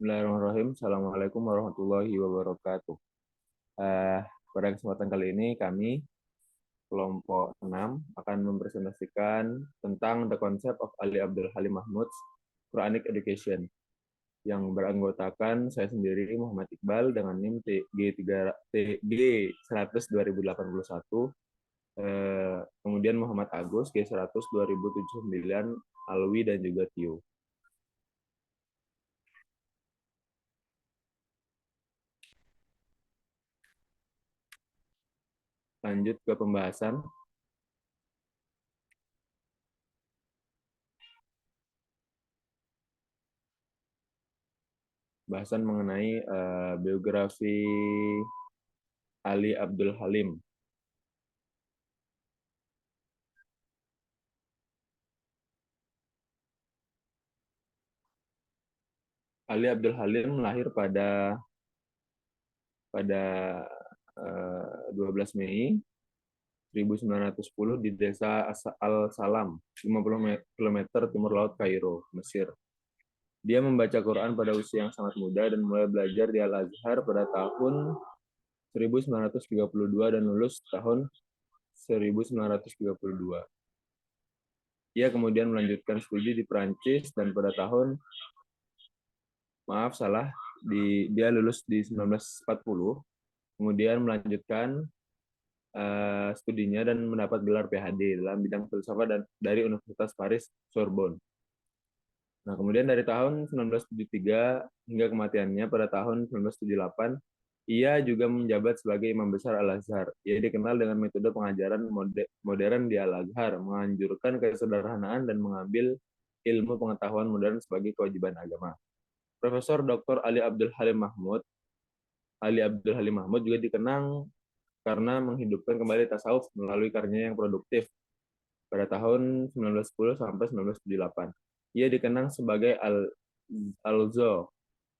Bismillahirrahmanirrahim. Assalamualaikum warahmatullahi wabarakatuh. Eh, Pada kesempatan kali ini kami kelompok 6 akan mempresentasikan tentang The Concept of Ali Abdul Halim Mahmud's Quranic Education yang beranggotakan saya sendiri Muhammad Iqbal dengan NIM TG100 2081, kemudian Muhammad Agus G100 2079, Alwi dan juga Tio. Lanjut ke pembahasan. Bahasan mengenai biografi Ali Abdul Halim. Ali Abdul Halim lahir pada 12 Mei 1910 di desa Al-Salam, 50 km timur laut Kairo, Mesir. Dia membaca Quran pada usia yang sangat muda dan mulai belajar di Al-Azhar pada tahun 1932 dan lulus tahun 1932. Ia kemudian melanjutkan studi di Prancis dan pada tahun dia lulus di 1940, kemudian melanjutkan studinya dan mendapat gelar PhD dalam bidang filsafat dari Universitas Paris Sorbonne. Nah, kemudian dari tahun 1973 hingga kematiannya pada tahun 1978, ia juga menjabat sebagai imam besar Al-Azhar. Ia dikenal dengan metode pengajaran modern di Al-Azhar, menganjurkan kesederhanaan dan mengambil ilmu pengetahuan modern sebagai kewajiban agama. Profesor Dr. Ali Abdul Halim Mahmud juga dikenang karena menghidupkan kembali tasawuf melalui karyanya yang produktif pada tahun 1910 sampai 1978. Ia dikenang sebagai Al-Zo,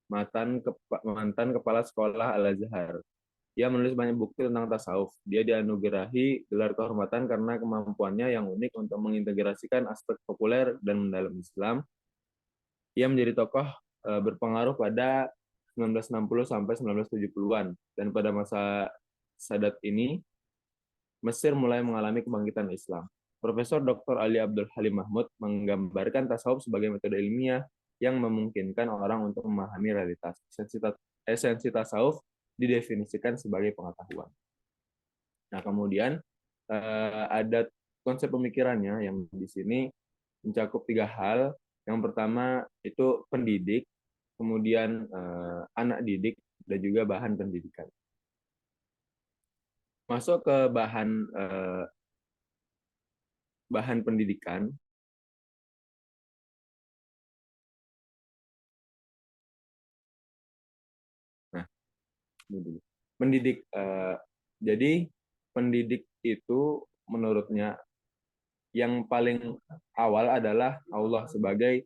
mantan kepala sekolah Al-Azhar. Ia menulis banyak buku tentang tasawuf. Dia dianugerahi gelar kehormatan karena kemampuannya yang unik untuk mengintegrasikan aspek populer dan mendalam Islam. Ia menjadi tokoh berpengaruh pada 1960 sampai 1970-an, dan pada masa Sadat ini Mesir mulai mengalami kebangkitan Islam. Profesor Dr. Ali Abdul Halim Mahmud menggambarkan tasawuf sebagai metode ilmiah yang memungkinkan orang untuk memahami realitas. Esensi tasawuf didefinisikan sebagai pengetahuan. Nah, kemudian ada konsep pemikirannya yang di sini mencakup 3 hal. Yang pertama itu pendidik, kemudian anak didik, dan juga bahan pendidikan. Masuk ke bahan pendidikan. Nah, ini dulu. Jadi pendidik itu menurutnya yang paling awal adalah Allah sebagai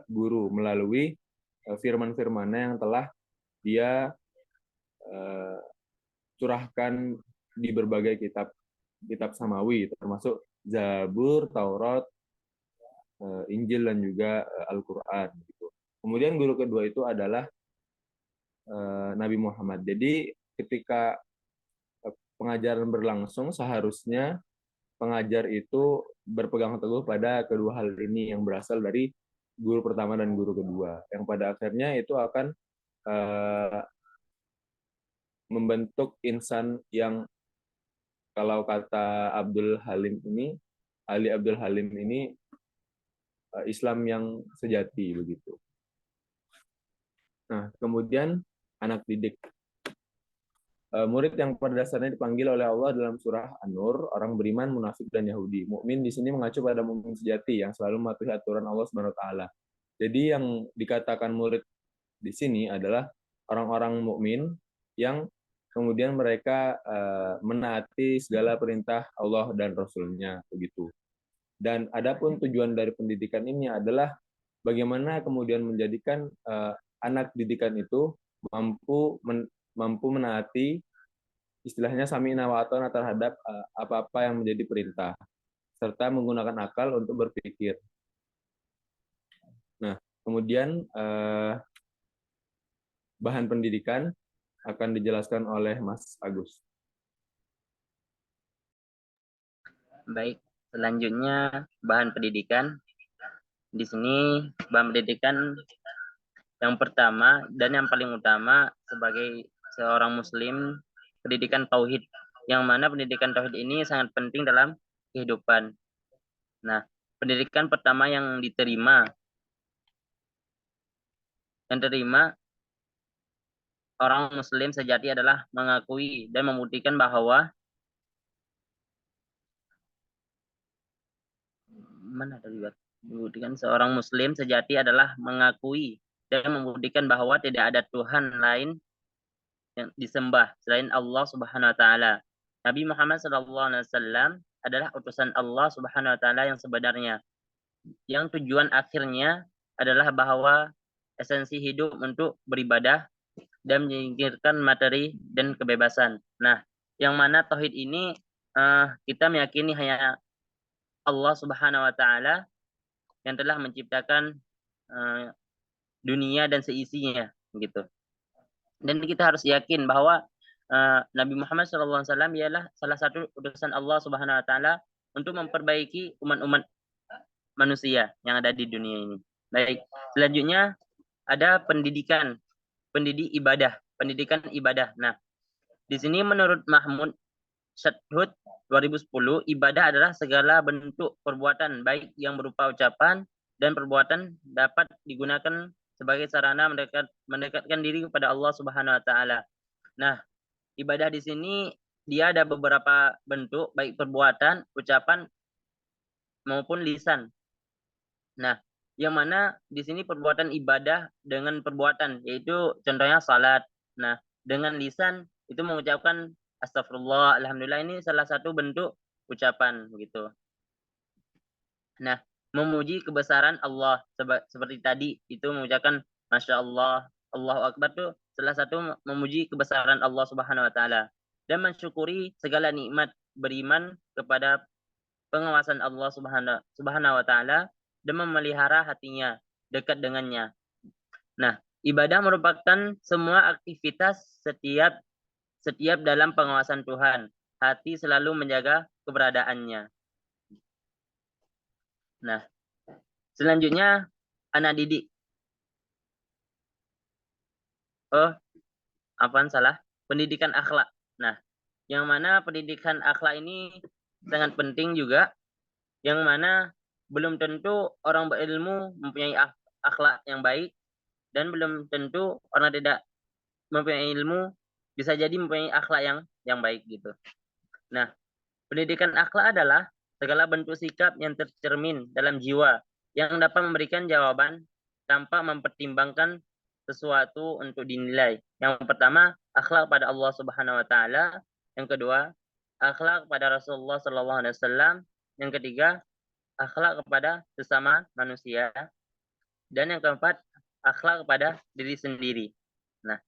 guru melalui firman-firman-Nya yang telah Dia curahkan di berbagai kitab samawi, termasuk Zabur, Taurat, Injil, dan juga Al-Quran. Gitu. Kemudian guru kedua itu adalah Nabi Muhammad. Jadi ketika pengajaran berlangsung, seharusnya pengajar itu berpegang teguh pada kedua hal ini yang berasal dari guru pertama dan guru kedua, yang pada akhirnya itu akan membentuk insan yang, kalau kata Ali Abdul Halim ini, Islam yang sejati begitu. Nah, kemudian anak didik. Murid yang pada dasarnya dipanggil oleh Allah dalam surah An-Nur, orang beriman, munafik, dan Yahudi. Mukmin di sini mengacu pada mukmin sejati yang selalu mematuhi aturan Allah Subhanahu wa taala. Jadi yang dikatakan murid di sini adalah orang-orang mukmin yang kemudian mereka menaati segala perintah Allah dan Rasul-Nya begitu. Dan adapun tujuan dari pendidikan ini adalah bagaimana kemudian menjadikan anak didikan itu mampu menaati, istilahnya sami'na wa ata'na, terhadap apa-apa yang menjadi perintah, serta menggunakan akal untuk berpikir. Nah, kemudian bahan pendidikan akan dijelaskan oleh Mas Agus. Baik, selanjutnya bahan pendidikan. Di sini bahan pendidikan yang pertama dan yang paling utama sebagai seorang muslim, pendidikan tauhid. Yang mana pendidikan tauhid ini sangat penting dalam kehidupan. Nah, pendidikan pertama yang terima orang muslim sejati adalah mengakui dan membuktikan bahwa membuktikan seorang muslim sejati adalah mengakui dan membuktikan bahwa tidak ada Tuhan lain yang disembah selain Allah Subhanahu wa taala. Nabi Muhammad SAW adalah utusan Allah Subhanahu wa taala yang sebenarnya. Yang tujuan akhirnya adalah bahwa esensi hidup untuk beribadah dan menyingkirkan materi dan kebebasan. Nah, yang mana tauhid ini kita meyakini hanya Allah Subhanahu wa taala yang telah menciptakan dunia dan seisinya gitu. Dan kita harus yakin bahwa Nabi Muhammad SAW ialah salah satu utusan Allah Subhanahu wa taala untuk memperbaiki umat-umat manusia yang ada di dunia ini. Baik, selanjutnya ada pendidikan ibadah. Nah, di sini menurut Mahmud Syadhud 2010, ibadah adalah segala bentuk perbuatan baik yang berupa ucapan dan perbuatan dapat digunakan sebagai sarana mendekatkan diri kepada Allah Subhanahu wa taala. Nah, ibadah di sini dia ada beberapa bentuk baik perbuatan, ucapan maupun lisan. Nah, yang mana di sini perbuatan ibadah dengan perbuatan, yaitu contohnya salat. Nah, dengan lisan itu mengucapkan astagfirullah, alhamdulillah, ini salah satu bentuk ucapan gitu. Nah, memuji kebesaran Allah seperti tadi itu mengucapkan Masya Allah, Allahu Akbar tuh salah satu memuji kebesaran Allah Subhanahu wa taala dan mensyukuri segala nikmat beriman kepada pengawasan Allah Subhanahu wa taala dan memelihara hatinya dekat dengannya. Nah, ibadah merupakan semua aktivitas setiap dalam pengawasan Tuhan. Hati selalu menjaga keberadaannya. Nah, selanjutnya anak didik. Oh, apaan salah? Pendidikan akhlak. Nah, yang mana pendidikan akhlak ini sangat penting juga, yang mana belum tentu orang berilmu mempunyai akhlak yang baik dan belum tentu orang tidak mempunyai ilmu bisa jadi mempunyai akhlak yang baik gitu. Nah, pendidikan akhlak adalah segala bentuk sikap yang tercermin dalam jiwa yang dapat memberikan jawaban tanpa mempertimbangkan sesuatu untuk dinilai. Yang pertama, akhlak pada Allah Subhanahu wa taala. Yang kedua, akhlak kepada Rasulullah sallallahu alaihi wasallam. Yang ketiga, akhlak kepada sesama manusia. Dan yang keempat, akhlak kepada diri sendiri. Nah,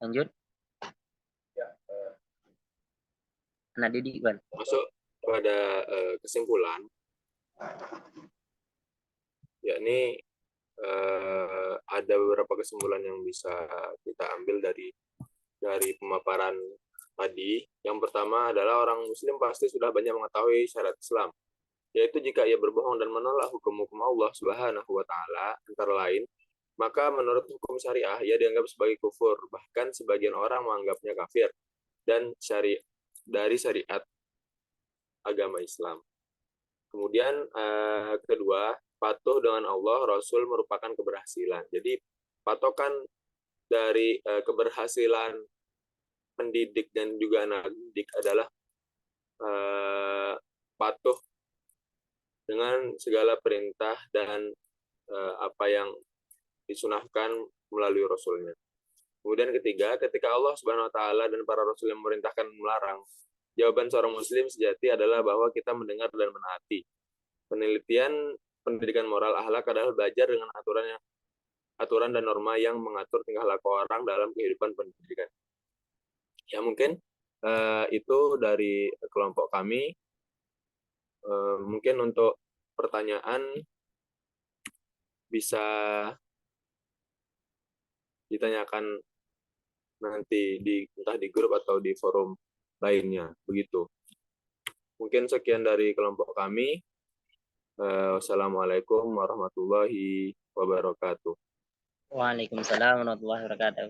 lanjut. Nah, Didi, Bang. Masuk pada kesimpulan, yakni ada beberapa kesimpulan yang bisa kita ambil dari pemaparan tadi. Yang pertama adalah orang Muslim pasti sudah banyak mengetahui syariat Islam, yaitu jika ia berbohong dan menolak hukum-hukum Allah Subhanahu wa taala antara lain, maka menurut hukum syariah ia dianggap sebagai kufur, bahkan sebagian orang menganggapnya kafir dan dari syariat agama Islam. Kemudian kedua, patuh dengan Allah Rasul merupakan keberhasilan. Jadi patokan dari keberhasilan pendidik dan juga anak didik adalah patuh dengan segala perintah dan apa yang disunahkan melalui Rasulnya. Kemudian ketiga, ketika Allah Subhanahu Wa Taala dan para Rasul yang memerintahkan melarang, jawaban seorang Muslim sejati adalah bahwa kita mendengar dan menaati. Penelitian pendidikan moral akhlak adalah belajar dengan aturan dan norma yang mengatur tingkah laku orang dalam kehidupan pendidikan. Ya mungkin itu dari kelompok kami. Mungkin untuk pertanyaan bisa ditanyakan nanti entah di grup atau di forum lainnya. Begitu. Mungkin sekian dari kelompok kami. Wassalamualaikum warahmatullahi wabarakatuh. Waalaikumsalam warahmatullahi wabarakatuh.